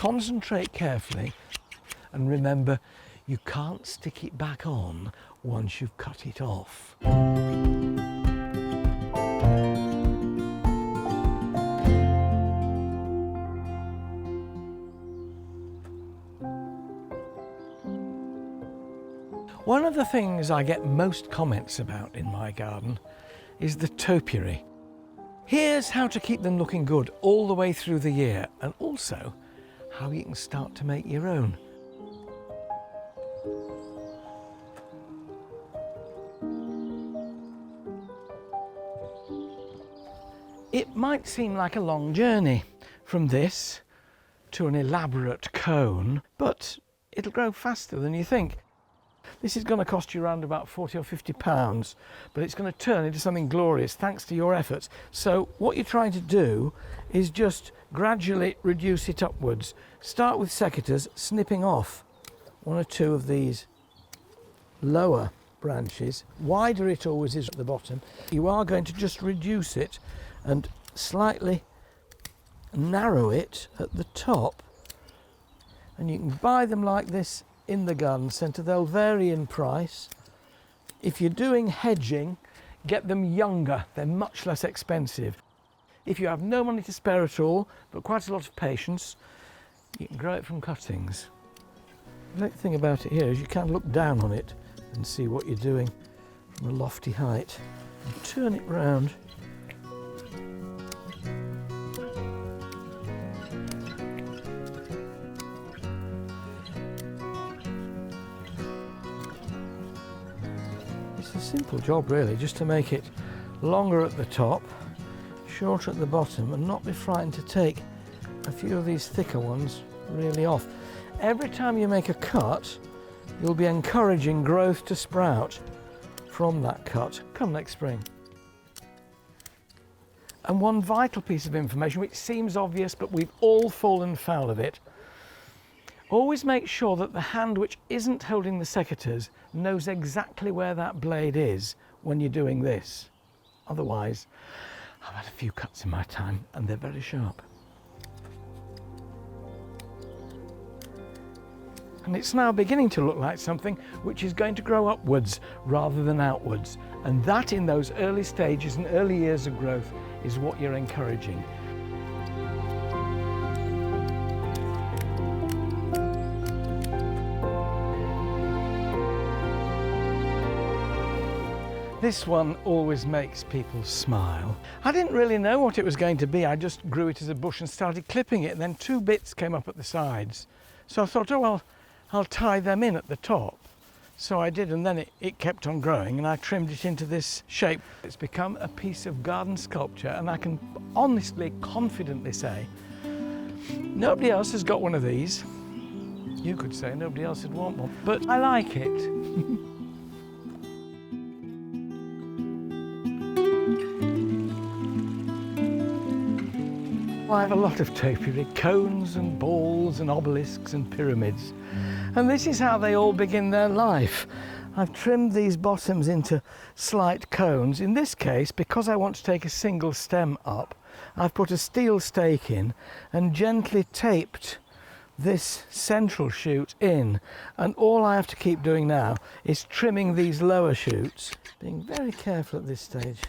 concentrate carefully, and remember, you can't stick it back on once you've cut it off. One of the things I get most comments about in my garden is the topiary. Here's how to keep them looking good all the way through the year, and also how you can start to make your own. It might seem like a long journey from this to an elaborate cone, but it'll grow faster than you think. This is going to cost you around about 40 or 50 pounds, but it's going to turn into something glorious thanks to your efforts. So what you're trying to do is just gradually reduce it upwards. Start with secateurs, snipping off one or two of these lower branches. Wider it always is at the bottom. You are going to just reduce it and slightly narrow it at the top. And you can buy them like this in the garden centre. They'll vary in price. If you're doing hedging, get them younger. They're much less expensive. If you have no money to spare at all, but quite a lot of patience, you can grow it from cuttings. The great thing about it here is you can look down on it and see what you're doing from a lofty height. And turn it round. It's a simple job really, just to make it longer at the top, shorter at the bottom, and not be frightened to take a few of these thicker ones really off. Every time you make a cut, you'll be encouraging growth to sprout from that cut come next spring. And one vital piece of information, which seems obvious but we've all fallen foul of it: always make sure that the hand which isn't holding the secateurs knows exactly where that blade is when you're doing this. Otherwise, I've had a few cuts in my time and they're very sharp. And it's now beginning to look like something which is going to grow upwards rather than outwards. And that, in those early stages and early years of growth, is what you're encouraging. This one always makes people smile. I didn't really know what it was going to be. I just grew it as a bush and started clipping it, and then two bits came up at the sides. So I thought, oh well, I'll tie them in at the top. So I did, and then it kept on growing, and I trimmed it into this shape. It's become a piece of garden sculpture, and I can honestly, confidently say, nobody else has got one of these. You could say nobody else would want one, but I like it. I have a lot of topiary, cones and balls and obelisks and pyramids. And this is how they all begin their life. I've trimmed these bottoms into slight cones. In this case, because I want to take a single stem up, I've put a steel stake in and gently taped this central shoot in. And all I have to keep doing now is trimming these lower shoots, being very careful at this stage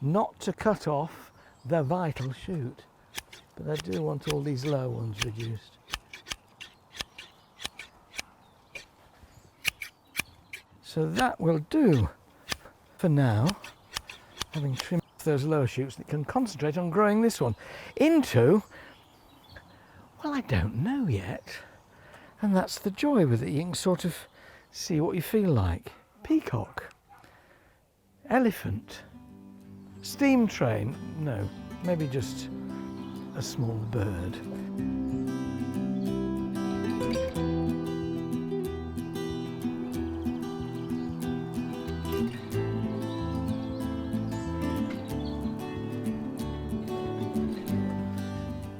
not to cut off the vital shoot. But I do want all these low ones reduced. So that will do for now. Having trimmed those lower shoots, it can concentrate on growing this one into, well, I don't know yet. And that's the joy with it. You can sort of see what you feel like. Peacock, elephant, steam train, no, maybe just a small bird.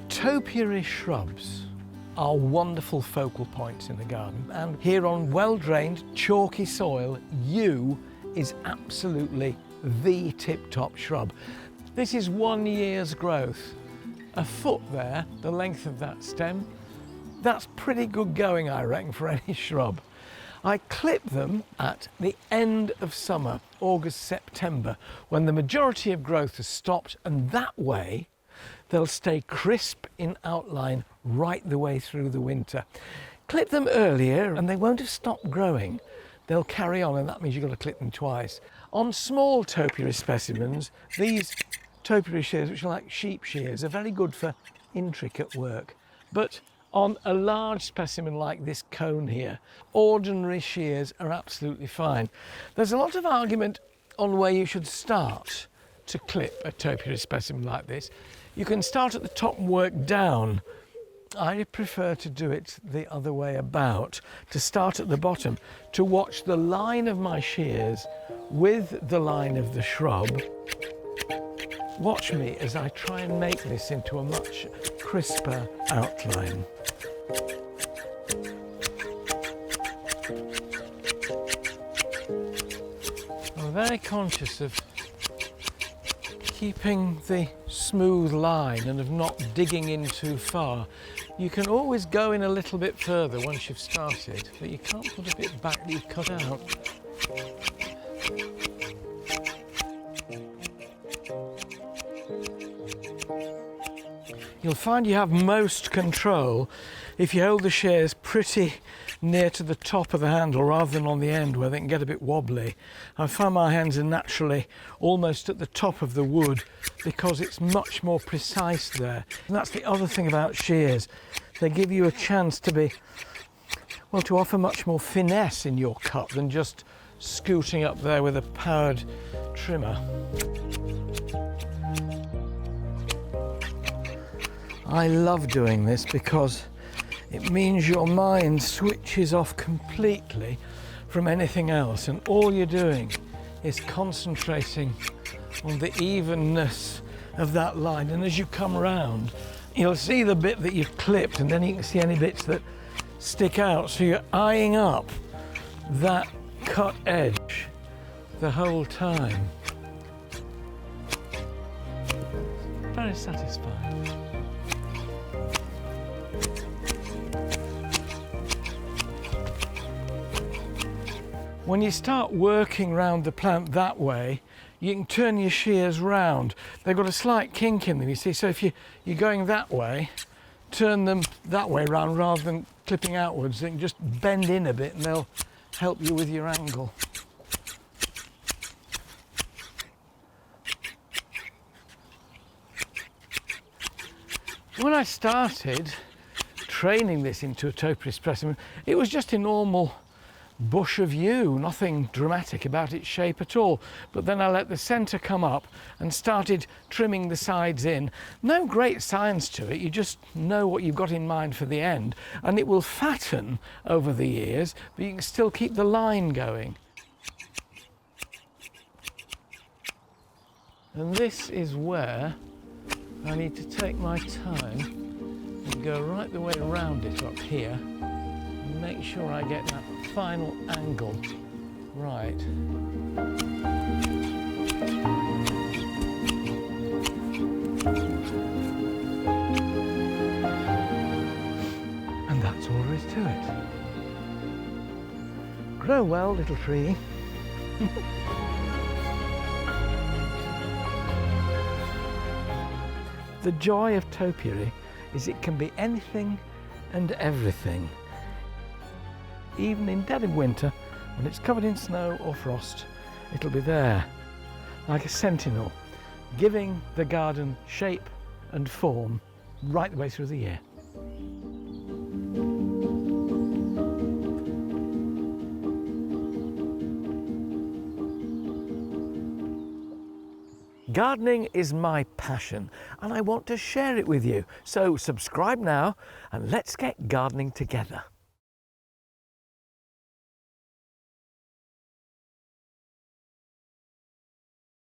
Topiary shrubs are wonderful focal points in the garden, and here on well-drained, chalky soil, yew is absolutely the tip-top shrub. This is 1 year's growth. A foot there, the length of that stem, That's pretty good going, I reckon, for any shrub. I clip them at the end of summer, August, September, when the majority of growth has stopped, and that way they'll stay crisp in outline right the way through the winter. Clip them earlier and they won't have stopped growing. They'll carry on, and that means you've got to clip them twice. On small topiary specimens, these topiary shears, which are like sheep shears, are very good for intricate work. But on a large specimen like this cone here, ordinary shears are absolutely fine. There's a lot of argument on where you should start to clip a topiary specimen like this. You can start at the top and work down. I prefer to do it the other way about, to start at the bottom, to watch the line of my shears with the line of the shrub. Watch me as I try and make this into a much crisper outline. I'm very conscious of keeping the smooth line and of not digging in too far. You can always go in a little bit further once you've started, but you can't put a bit back that you've cut out. You'll find you have most control if you hold the shears pretty near to the top of the handle rather than on the end where they can get a bit wobbly. I find my hands are naturally almost at the top of the wood because it's much more precise there. And that's the other thing about shears. They give you a chance to be, well, to offer much more finesse in your cut than just scooting up there with a powered trimmer. I love doing this because it means your mind switches off completely from anything else, and all you're doing is concentrating on the evenness of that line. And as you come round, you'll see the bit that you've clipped, and then you can see any bits that stick out. So you're eyeing up that cut edge the whole time. Very satisfying. When you start working round the plant that way, you can turn your shears round. They've got a slight kink in them, you see, so if you're going that way, turn them that way round rather than clipping outwards. They can just bend in a bit and they'll help you with your angle. When I started training this into a topiary specimen, it was just a normal bush of yew, nothing dramatic about its shape at all. But then I let the centre come up and started trimming the sides in. No great science to it, you just know what you've got in mind for the end, and it will fatten over the years, but you can still keep the line going. And this is where I need to take my time and go right the way around it up here and make sure I get that final angle right. And that's all there is to it. Grow well, little tree. The joy of topiary is it can be anything and everything. Even in dead of winter, when it's covered in snow or frost, it'll be there, like a sentinel, giving the garden shape and form right the way through the year. Gardening is my passion and I want to share it with you. So subscribe now and let's get gardening together.